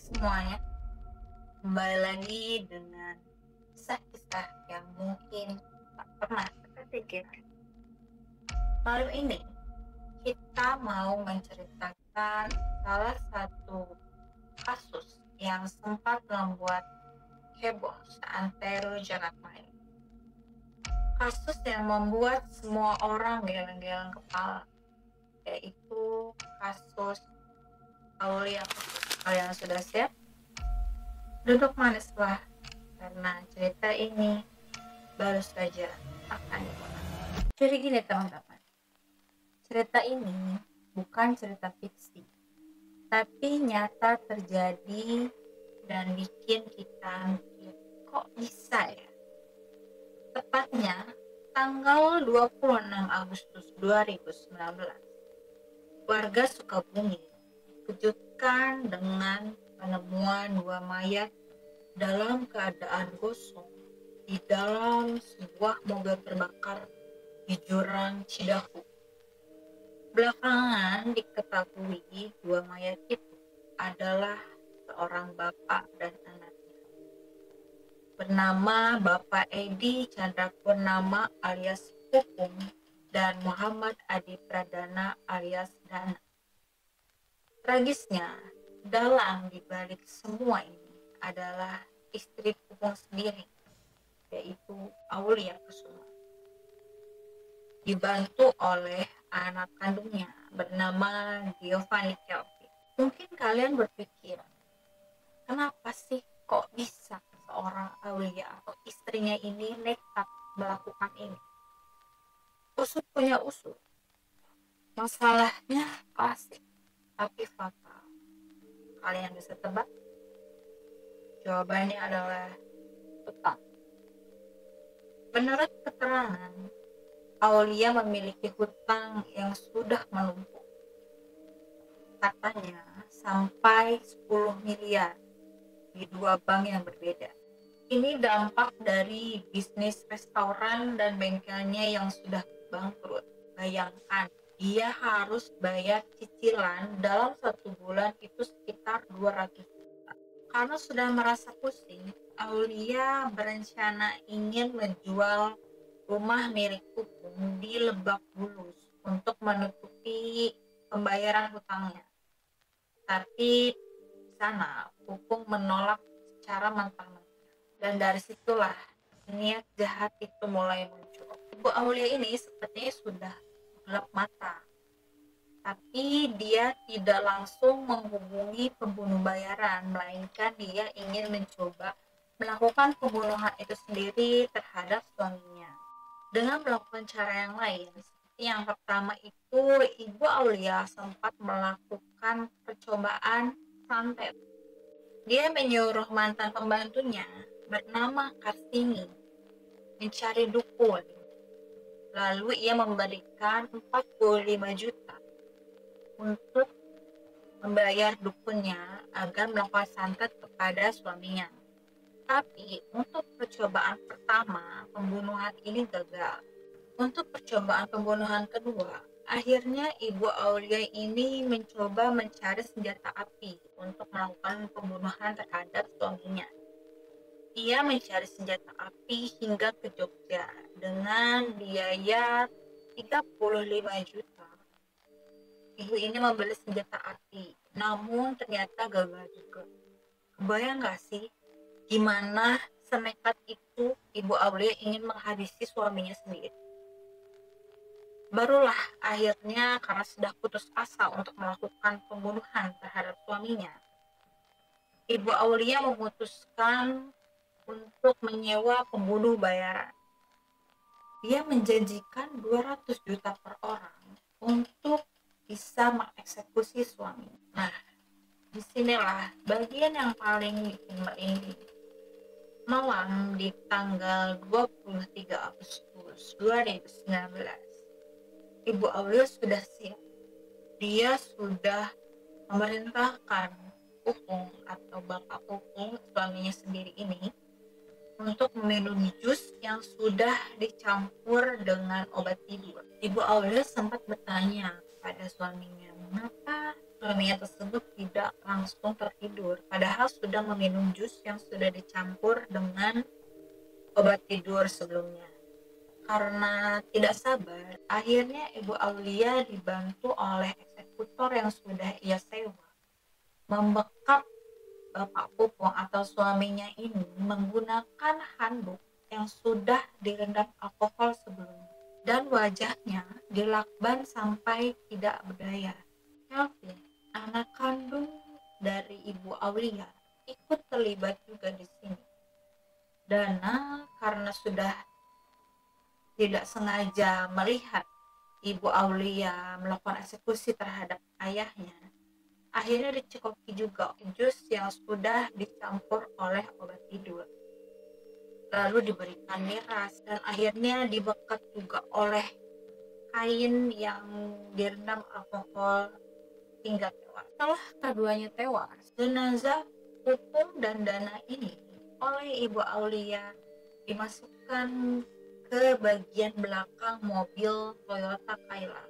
semuanya, kembali lagi dengan kisah-kisah yang mungkin tak pernah terpikirkan. Malam ini kita mau menceritakan salah satu kasus yang sempat membuat heboh seantero jagat maya. Kasus yang membuat semua orang geleng-geleng kepala, yaitu kasus Aulia Khusus. Kalian sudah siap? Duduk manislah, karena cerita ini baru saja akan dimulai. Jadi gini teman-teman, cerita ini bukan cerita fiksi, tapi nyata terjadi dan bikin kita mikir, kok bisa ya? Tepatnya tanggal 26 Agustus 2019, warga Sukabumi dikejutkan dengan penemuan dua mayat dalam keadaan gosong di dalam sebuah mobil terbakar di jurang Cidahu. Belakangan diketahui dua mayat itu adalah seorang bapak dan anaknya, bernama Bapak Edi Chandra Purnama alias Pupung dan Muhammad Adi Pradana alias Dana. Tragisnya, dalang dibalik semua ini adalah istri Pupung sendiri, yaitu Aulia Kusuma, dibantu oleh anak kandungnya bernama Giovanni Kelvin. Mungkin kalian berpikir, kenapa sih kok bisa seorang Aulia atau istrinya ini nekat melakukan ini? Usut punya usut. Masalahnya klasik tapi fatal. Kalian bisa tebak? Jawabannya adalah utang. Menurut keterangan, Aulia memiliki hutang yang sudah menumpuk. Katanya sampai 10 miliar di dua bank yang berbeda. Ini dampak dari bisnis restoran dan bengkelnya yang sudah bangkrut. Bayangkan, dia harus bayar cicilan dalam 1 bulan itu sekitar 200 juta. Karena sudah merasa pusing, Aulia berencana ingin menjual rumah milik Pupung di Lebak Bulus untuk menutupi pembayaran hutangnya. Tapi di sana Pupung menolak secara mentah-mentah. Dan dari situlah niat jahat itu mulai muncul. Ibu Aulia ini sepertinya sudah gelap mata, tapi dia tidak langsung menghubungi pembunuh bayaran, melainkan dia ingin mencoba melakukan pembunuhan itu sendiri terhadap suaminya dengan melakukan cara yang lain. Seperti yang pertama itu, Ibu Aulia sempat melakukan percobaan santet. Dia menyuruh mantan pembantunya bernama Kartini mencari dukun. Lalu ia memberikan 45 juta untuk membayar dukunnya agar melakukan santet kepada suaminya. Tapi untuk percobaan pertama, pembunuhan ini gagal. Untuk percobaan pembunuhan kedua, akhirnya Ibu Aulia ini mencoba mencari senjata api untuk melakukan pembunuhan terhadap suaminya. Ia mencari senjata api hingga ke Jogja dengan biaya 35 juta. Ibu ini membeli senjata api, namun ternyata gagal juga. Kebayang gak sih gimana senekat itu Ibu Aulia ingin menghabisi suaminya sendiri? Barulah akhirnya karena sudah putus asa untuk melakukan pembunuhan terhadap suaminya, Ibu Aulia memutuskan untuk menyewa pembunuh bayaran. Dia menjanjikan 200 juta per orang untuk bisa mengeksekusi suaminya. Nah, disinilah bagian yang paling bikin merinding. Malam di tanggal 23 Agustus 2019, Ibu Aulia sudah siap. Dia sudah memerintahkan Pupung atau Bapak Pupung, suaminya sendiri ini, untuk meminum jus yang sudah dicampur dengan obat tidur. Ibu Aulia sempat bertanya pada suaminya, mengapa suaminya tersebut tidak langsung tertidur, padahal sudah meminum jus yang sudah dicampur dengan obat tidur sebelumnya. Karena tidak sabar, akhirnya Ibu Aulia dibantu oleh eksekutor yang sudah ia sewa membekap Bapak Pupung atau suaminya ini menggunakan handuk yang sudah direndam alkohol sebelumnya, dan wajahnya dilakban sampai tidak berdaya. Kelvin, anak kandung dari Ibu Aulia, ikut terlibat juga di sini. Dana karena sudah tidak sengaja melihat Ibu Aulia melakukan eksekusi terhadap ayahnya, akhirnya dicekoki juga jus yang sudah dicampur oleh obat tidur, lalu diberikan miras, dan akhirnya dibekap juga oleh kain yang direndam alkohol hingga tewas. Setelah keduanya tewas, jenazah Pupung dan Dana ini oleh Ibu Aulia dimasukkan ke bagian belakang mobil Toyota Cayenne.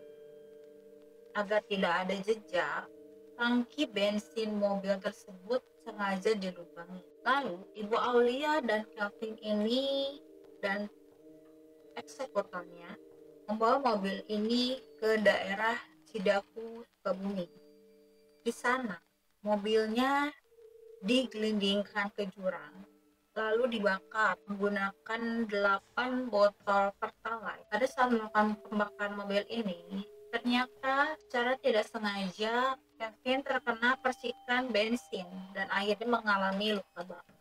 Agar tidak ada jejak, tangki bensin mobil tersebut sengaja dilubangi. Lalu Ibu Aulia dan Kelvin ini dan eksekutornya membawa mobil ini ke daerah Cidahu, Sukabumi. Di sana, mobilnya digelindingkan ke jurang, lalu dibakar menggunakan 8 botol Pertalite. Pada saat melakukan pembakaran mobil ini, ternyata secara tidak sengaja Kevin terkena percikan bensin dan akhirnya mengalami luka bakar.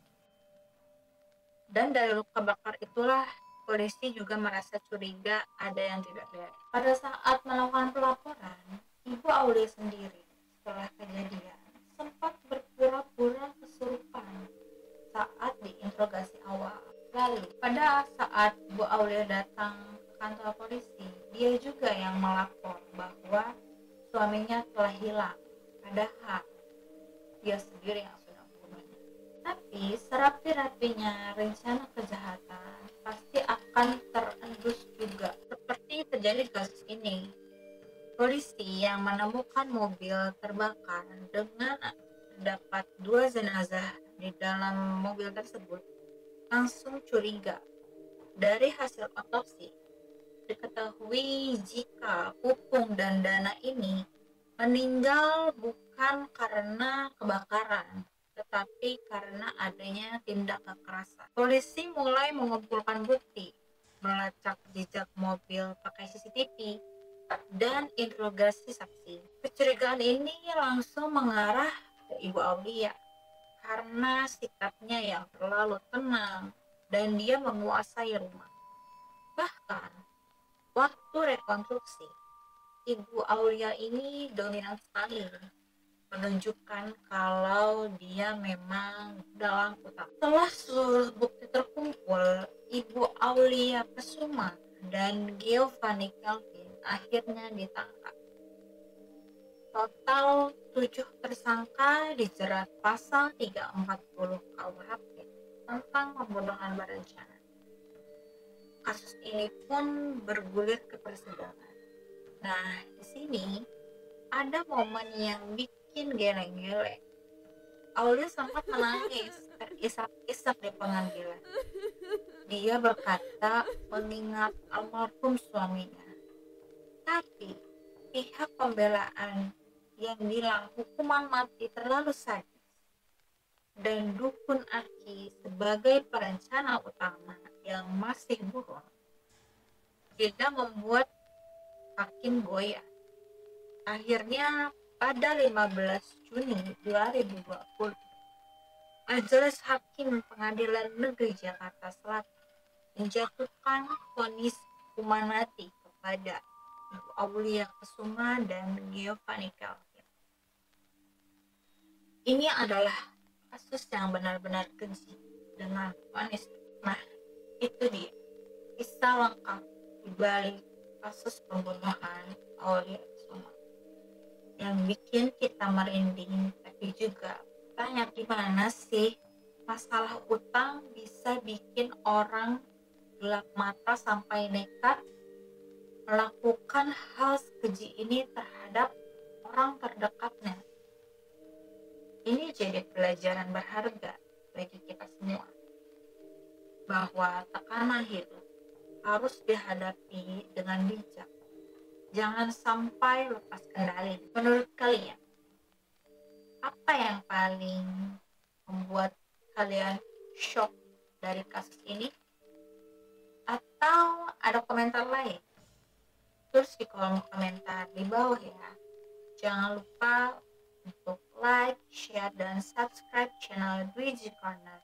Dan dari luka bakar itulah polisi juga merasa curiga ada yang tidak beres. Pada saat melakukan pelaporan, Ibu Aulia sendiri setelah kejadian sempat berpura-pura kesurupan saat diinterogasi awal. Lalu pada saat Bu Aulia datang ke kantor polisi, dia juga yang melapor bahwa suaminya telah hilang, padahal dia sendiri yang sudah membunuhnya. Tapi serapi-rapinya rencana kejahatan pasti akan terendus juga, seperti terjadi kasus ini. Polisi yang menemukan mobil terbakar dengan terdapat 2 jenazah di dalam mobil tersebut langsung curiga. Dari hasil otopsi diketahui jika Pupung dan Dana ini meninggal bukan karena kebakaran, tetapi karena adanya tindak kekerasan. Polisi mulai mengumpulkan bukti, melacak jejak mobil pakai CCTV, dan interogasi saksi. Kecurigaan ini langsung mengarah ke Ibu Aulia karena sikapnya yang terlalu tenang dan dia menguasai rumah. Bahkan waktu rekonstruksi, Ibu Aulia ini dominan sekali menunjukkan kalau dia memang dalam utang. Setelah seluruh bukti terkumpul, Ibu Aulia Kesuma dan Giovanni Kelvin akhirnya ditangkap. Total 7 tersangka dijerat pasal 340 KUHP tentang pembunuhan berencana. Kasus ini pun bergulir ke persidangan. Nah, di sini ada momen yang bikin geleng-geleng. Aulia sempat menangis terisak-isak di pengadilan. Dia berkata mengingat almarhum suaminya. Tapi pihak pembelaan yang bilang hukuman mati terlalu sadis dan dukun Aki sebagai perencana utama yang masih buron tidak membuat hakim goyah. Akhirnya pada 15 Juni 2020, Majelis Hakim Pengadilan Negeri Jakarta Selatan menjatuhkan vonis hukuman mati kepada Ibu Aulia Kesuma dan Giovanni Kelvin. Ini adalah kasus yang benar-benar keji dengan vonis. Nah, itu dia kisah lengkap di balik kasus pembunuhan Aulia Kesuma yang bikin kita merinding, tapi juga tanya gimana sih masalah utang bisa bikin orang gelap mata sampai nekat melakukan hal sekeji ini terhadap orang terdekatnya. Ini jadi pelajaran berharga bagi kita semua, bahwa tekanan hidup harus dihadapi dengan bijak. Jangan sampai lepas kendali. Menurut kalian, apa yang paling membuat kalian shock dari kasus ini? Atau ada komentar lain? Tulis di kolom komentar di bawah ya. Jangan lupa untuk like, share, dan subscribe channel Dwiji Corner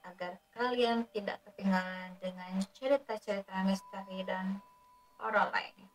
agar kalian tidak ketinggalan dengan cerita-cerita misteri dan horor lainnya.